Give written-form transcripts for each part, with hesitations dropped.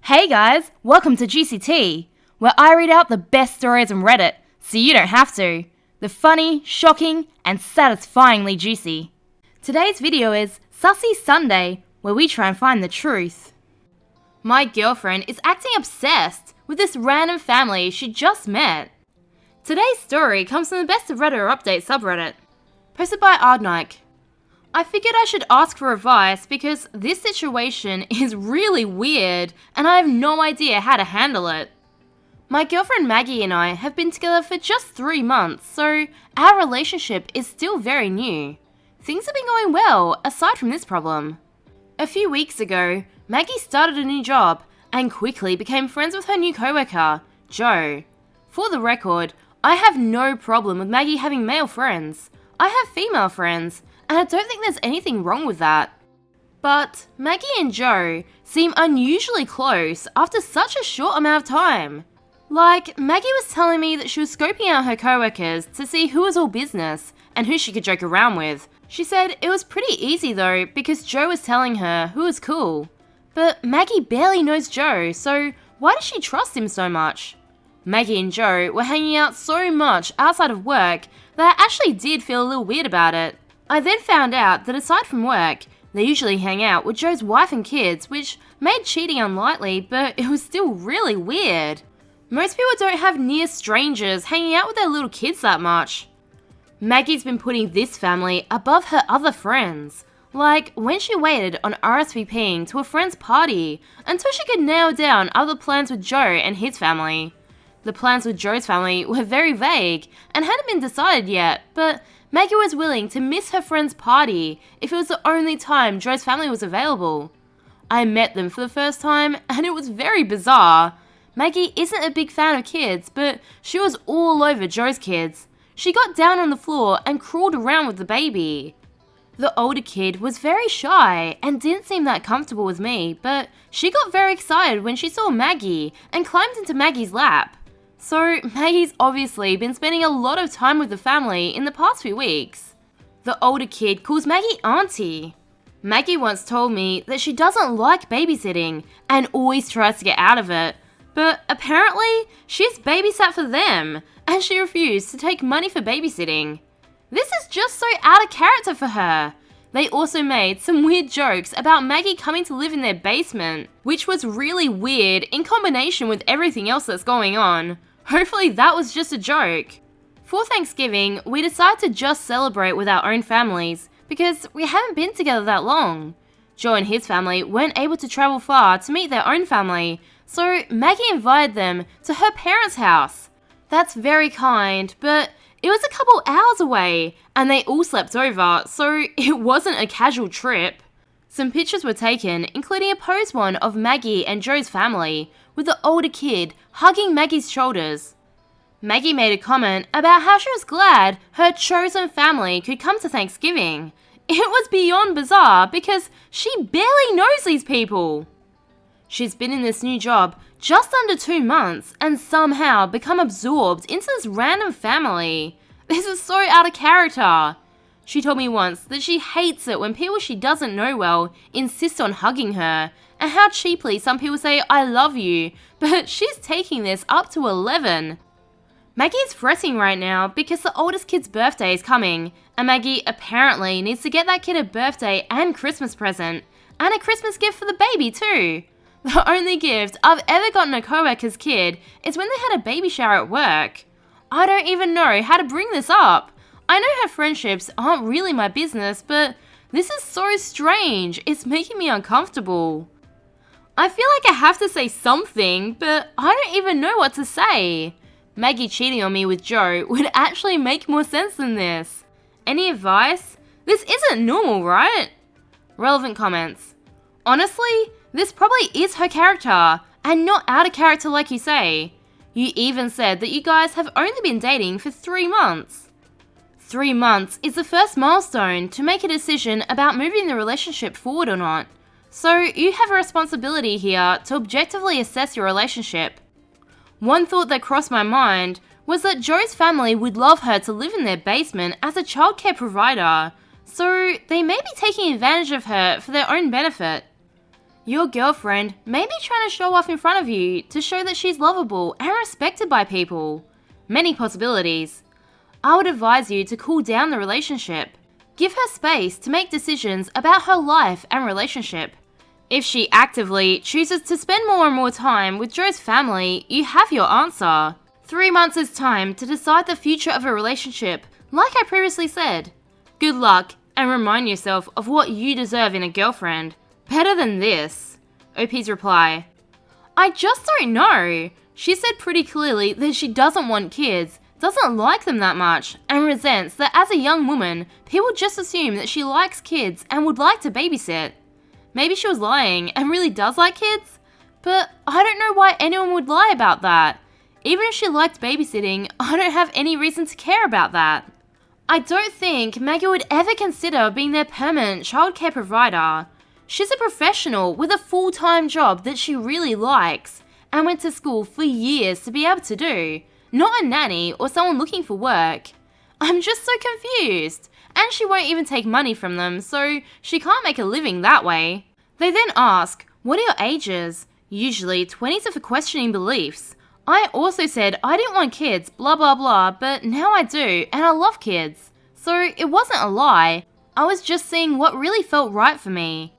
Hey guys, welcome to Juicy Tea, where I read out the best stories on Reddit, so you don't have to. The funny, shocking, and satisfyingly juicy. Today's video is Sussy Sunday, where we try and find the truth. My girlfriend is acting obsessed with this random family she just met. Today's story comes from the BestofRedditorUpdates subreddit, posted by Ardnike. I figured I should ask for advice because this situation is really weird and I have no idea how to handle it. My girlfriend Maggie and I have been together for just 3 months, so our relationship is still very new. Things have been going well aside from this problem. A few weeks ago, Maggie started a new job and quickly became friends with her new coworker, Joe. For the record, I have no problem with Maggie having male friends. I have female friends, and I don't think there's anything wrong with that. But Maggie and Joe seem unusually close after such a short amount of time. Like, Maggie was telling me that she was scoping out her coworkers to see who was all business and who she could joke around with. She said it was pretty easy though because Joe was telling her who was cool. But Maggie barely knows Joe, so why does she trust him so much? Maggie and Joe were hanging out so much outside of work that I actually did feel a little weird about it. I then found out that aside from work, they usually hang out with Joe's wife and kids, which made cheating unlikely, but it was still really weird. Most people don't have near strangers hanging out with their little kids that much. Maggie's been putting this family above her other friends. Like when she waited on RSVPing to a friend's party until she could nail down other plans with Joe and his family. The plans with Joe's family were very vague and hadn't been decided yet, but Maggie was willing to miss her friend's party if it was the only time Joe's family was available. I met them for the first time and it was very bizarre. Maggie isn't a big fan of kids, but she was all over Joe's kids. She got down on the floor and crawled around with the baby. The older kid was very shy and didn't seem that comfortable with me, but she got very excited when she saw Maggie and climbed into Maggie's lap. So Maggie's obviously been spending a lot of time with the family in the past few weeks. The older kid calls Maggie Auntie. Maggie once told me that she doesn't like babysitting and always tries to get out of it, but apparently she's babysat for them and she refused to take money for babysitting. This is just so out of character for her. They also made some weird jokes about Maggie coming to live in their basement, which was really weird in combination with everything else that's going on. Hopefully that was just a joke. For Thanksgiving, we decided to just celebrate with our own families because we haven't been together that long. Joe and his family weren't able to travel far to meet their own family, so Maggie invited them to her parents' house. That's very kind, but it was a couple hours away and they all slept over, so it wasn't a casual trip. Some pictures were taken, including a posed one of Maggie and Joe's family, with the older kid hugging Maggie's shoulders. Maggie made a comment about how she was glad her chosen family could come to Thanksgiving. It was beyond bizarre because she barely knows these people. She's been in this new job just under 2 months and somehow become absorbed into this random family. This is so out of character. She told me once that she hates it when people she doesn't know well insist on hugging her, and how cheaply some people say I love you, but she's taking this up to 11. Maggie's fretting right now because the oldest kid's birthday is coming, and Maggie apparently needs to get that kid a birthday and Christmas present, and a Christmas gift for the baby too. The only gift I've ever gotten a coworker's kid is when they had a baby shower at work. I don't even know how to bring this up. I know her friendships aren't really my business, but this is so strange, it's making me uncomfortable. I feel like I have to say something, but I don't even know what to say. Maggie cheating on me with Joe would actually make more sense than this. Any advice? This isn't normal, right? Relevant comments. Honestly, this probably is her character, and not out of character like you say. You even said that you guys have only been dating for 3 months. 3 months is the first milestone to make a decision about moving the relationship forward or not. So you have a responsibility here to objectively assess your relationship. One thought that crossed my mind was that Joe's family would love her to live in their basement as a childcare provider, so they may be taking advantage of her for their own benefit. Your girlfriend may be trying to show off in front of you to show that she's lovable and respected by people. Many possibilities. I would advise you to cool down the relationship. Give her space to make decisions about her life and relationship. If she actively chooses to spend more and more time with Joe's family, you have your answer. 3 months is time to decide the future of a relationship, like I previously said. Good luck, and remind yourself of what you deserve in a girlfriend. Better than this. OP's reply. I just don't know. She said pretty clearly that she doesn't want kids, doesn't like them that much, and resents that as a young woman, people just assume that she likes kids and would like to babysit. Maybe she was lying and really does like kids, but I don't know why anyone would lie about that. Even if she liked babysitting, I don't have any reason to care about that. I don't think Maggie would ever consider being their permanent childcare provider. She's a professional with a full-time job that she really likes and went to school for years to be able to do, not a nanny or someone looking for work. I'm just so confused, and she won't even take money from them, so she can't make a living that way. They then ask, what are your ages? Usually 20s are for questioning beliefs. I also said I didn't want kids, blah blah blah, but now I do, and I love kids. So it wasn't a lie, I was just seeing what really felt right for me.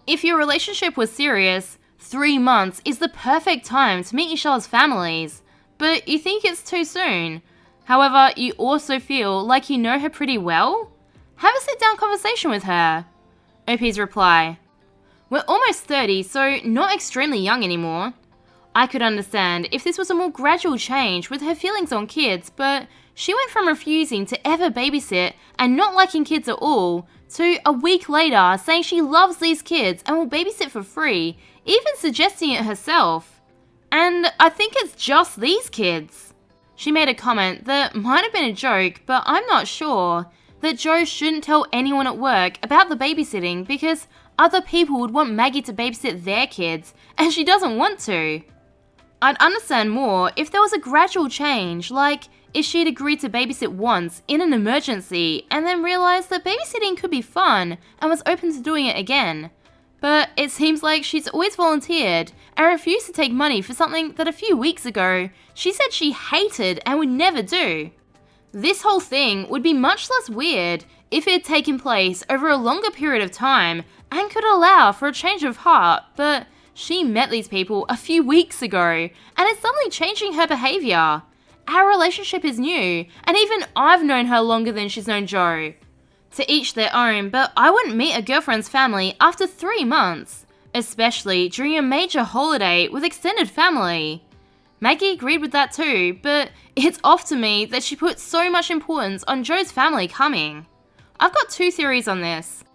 If your relationship was serious, 3 months is the perfect time to meet each other's families, but you think it's too soon. However, you also feel like you know her pretty well? Have a sit-down conversation with her. OP's reply. We're almost 30, so not extremely young anymore. I could understand if this was a more gradual change with her feelings on kids, but she went from refusing to ever babysit and not liking kids at all, to a week later saying she loves these kids and will babysit for free, even suggesting it herself. And I think it's just these kids. She made a comment that might have been a joke, but I'm not sure, that Joe shouldn't tell anyone at work about the babysitting because other people would want Maggie to babysit their kids, and she doesn't want to. I'd understand more if there was a gradual change, like if she'd agreed to babysit once in an emergency and then realised that babysitting could be fun and was open to doing it again. But it seems like she's always volunteered and refused to take money for something that a few weeks ago she said she hated and would never do. This whole thing would be much less weird if it had taken place over a longer period of time and could allow for a change of heart, but she met these people a few weeks ago and is suddenly changing her behaviour. Our relationship is new, and even I've known her longer than she's known Joe. To each their own, but I wouldn't meet a girlfriend's family after 3 months, especially during a major holiday with extended family. Maggie agreed with that too, but it's off to me that she put so much importance on Joe's family coming. I've got 2 theories on this.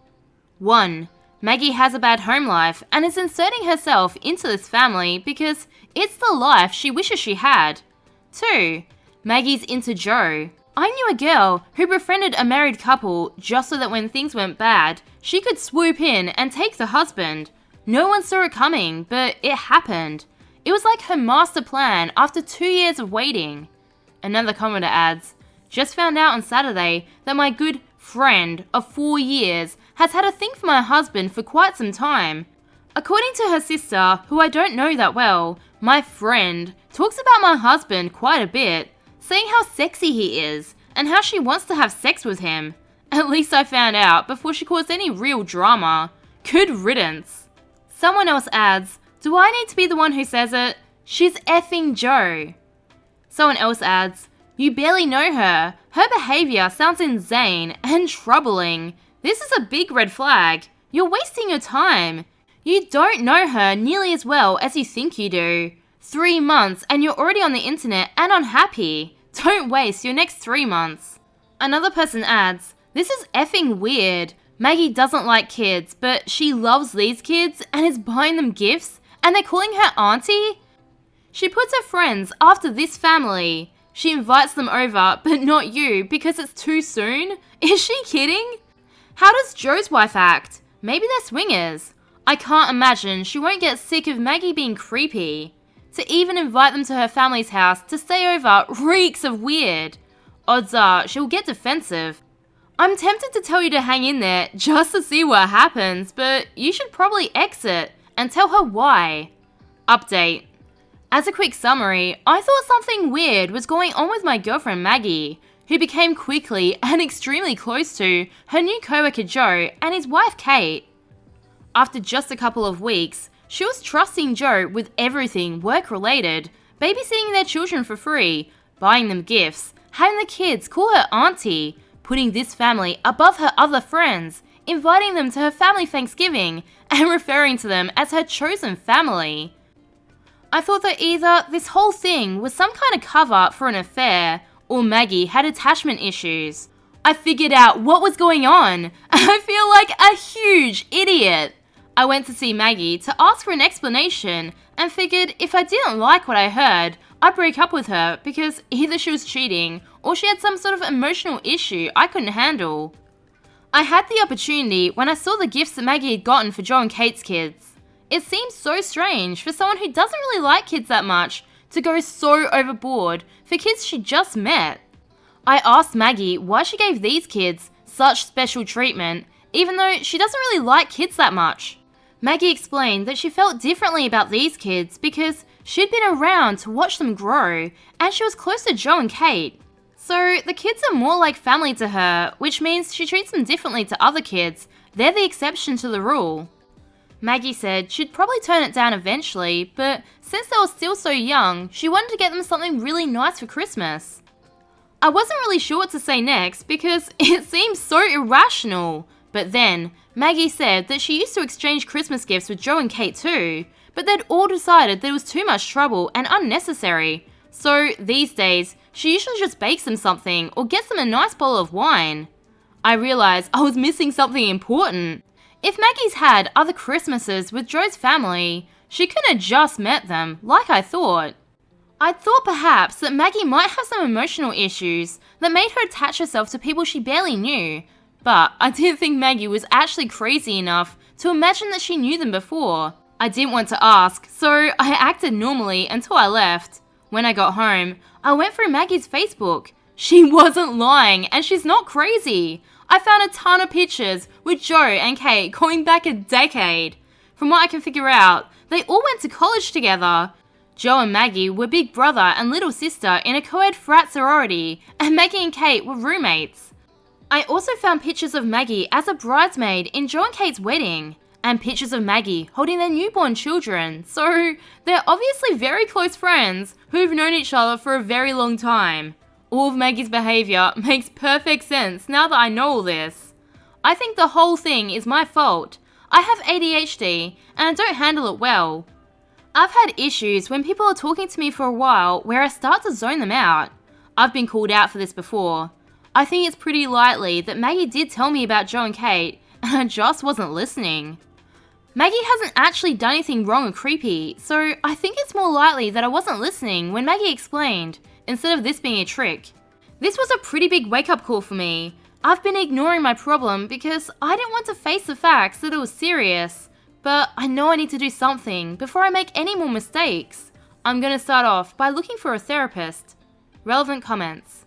1. Maggie has a bad home life and is inserting herself into this family because it's the life she wishes she had. 2. Maggie's into Joe. I knew a girl who befriended a married couple just so that when things went bad, she could swoop in and take the husband. No one saw it coming, but it happened. It was like her master plan after 2 years of waiting. Another commenter adds, just found out on Saturday that my good friend of 4 years has had a thing for my husband for quite some time. According to her sister, who I don't know that well, my friend talks about my husband quite a bit, saying how sexy he is and how she wants to have sex with him. At least I found out before she caused any real drama. Good riddance. Someone else adds, do I need to be the one who says it? She's effing Joe. Someone else adds, you barely know her. Her behaviour sounds insane and troubling. This is a big red flag. You're wasting your time. You don't know her nearly as well as you think you do. 3 months and you're already on the internet and unhappy. Don't waste your next 3 months. Another person adds, this is effing weird. Maggie doesn't like kids, but she loves these kids and is buying them gifts, and they're calling her auntie? She puts her friends after this family. She invites them over, but not you because it's too soon? Is she kidding? How does Joe's wife act? Maybe they're swingers. I can't imagine she won't get sick of Maggie being creepy. To even invite them to her family's house to stay over reeks of weird. Odds are she'll get defensive. I'm tempted to tell you to hang in there just to see what happens, but you should probably exit and tell her why. Update. As a quick summary, I thought something weird was going on with my girlfriend Maggie, who became quickly and extremely close to her new coworker Joe and his wife Kate. After just a couple of weeks, she was trusting Joe with everything work-related, babysitting their children for free, buying them gifts, having the kids call her auntie, putting this family above her other friends, inviting them to her family Thanksgiving, and referring to them as her chosen family. I thought that either this whole thing was some kind of cover for an affair, or Maggie had attachment issues. I figured out what was going on, and I feel like a huge idiot. I went to see Maggie to ask for an explanation and figured if I didn't like what I heard, I'd break up with her because either she was cheating or she had some sort of emotional issue I couldn't handle. I had the opportunity when I saw the gifts that Maggie had gotten for Joe and Kate's kids. It seems so strange for someone who doesn't really like kids that much to go so overboard for kids she just met. I asked Maggie why she gave these kids such special treatment, even though she doesn't really like kids that much. Maggie explained that she felt differently about these kids because she'd been around to watch them grow, and she was close to Joe and Kate. So the kids are more like family to her, which means she treats them differently to other kids. They're the exception to the rule. Maggie said she'd probably turn it down eventually, but since they were still so young, she wanted to get them something really nice for Christmas. I wasn't really sure what to say next because it seemed so irrational. But then, Maggie said that she used to exchange Christmas gifts with Joe and Kate too, but they'd all decided that it was too much trouble and unnecessary. So these days, she usually just bakes them something or gets them a nice bottle of wine. I realised I was missing something important. If Maggie's had other Christmases with Joe's family, she couldn't have just met them, like I thought. I thought perhaps that Maggie might have some emotional issues that made her attach herself to people she barely knew, but I didn't think Maggie was actually crazy enough to imagine that she knew them before. I didn't want to ask, so I acted normally until I left. When I got home, I went through Maggie's Facebook. She wasn't lying, and she's not crazy. I found a ton of pictures with Joe and Kate going back a decade. From what I can figure out, they all went to college together. Joe and Maggie were big brother and little sister in a co-ed frat sorority, and Maggie and Kate were roommates. I also found pictures of Maggie as a bridesmaid in Joe and Kate's wedding, and pictures of Maggie holding their newborn children, so they're obviously very close friends who've known each other for a very long time. All of Maggie's behaviour makes perfect sense now that I know all this. I think the whole thing is my fault. I have ADHD and I don't handle it well. I've had issues when people are talking to me for a while where I start to zone them out. I've been called out for this before. I think it's pretty likely that Maggie did tell me about Joe and Kate and I just wasn't listening. Maggie hasn't actually done anything wrong or creepy, so I think it's more likely that I wasn't listening when Maggie explained, instead of this being a trick. This was a pretty big wake-up call for me. I've been ignoring my problem because I didn't want to face the facts that it was serious, but I know I need to do something before I make any more mistakes. I'm gonna start off by looking for a therapist. Relevant comments.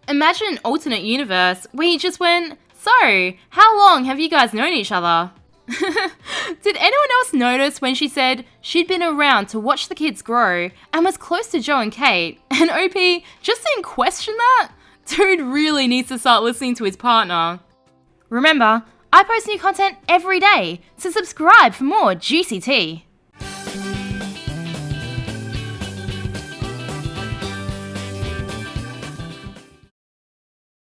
Imagine an alternate universe where you just went, "So, how long have you guys known each other?" Did anyone else notice when she said she'd been around to watch the kids grow and was close to Joe and Kate, and OP just didn't question that? Dude really needs to start listening to his partner. Remember, I post new content every day, so subscribe for more juicy tea.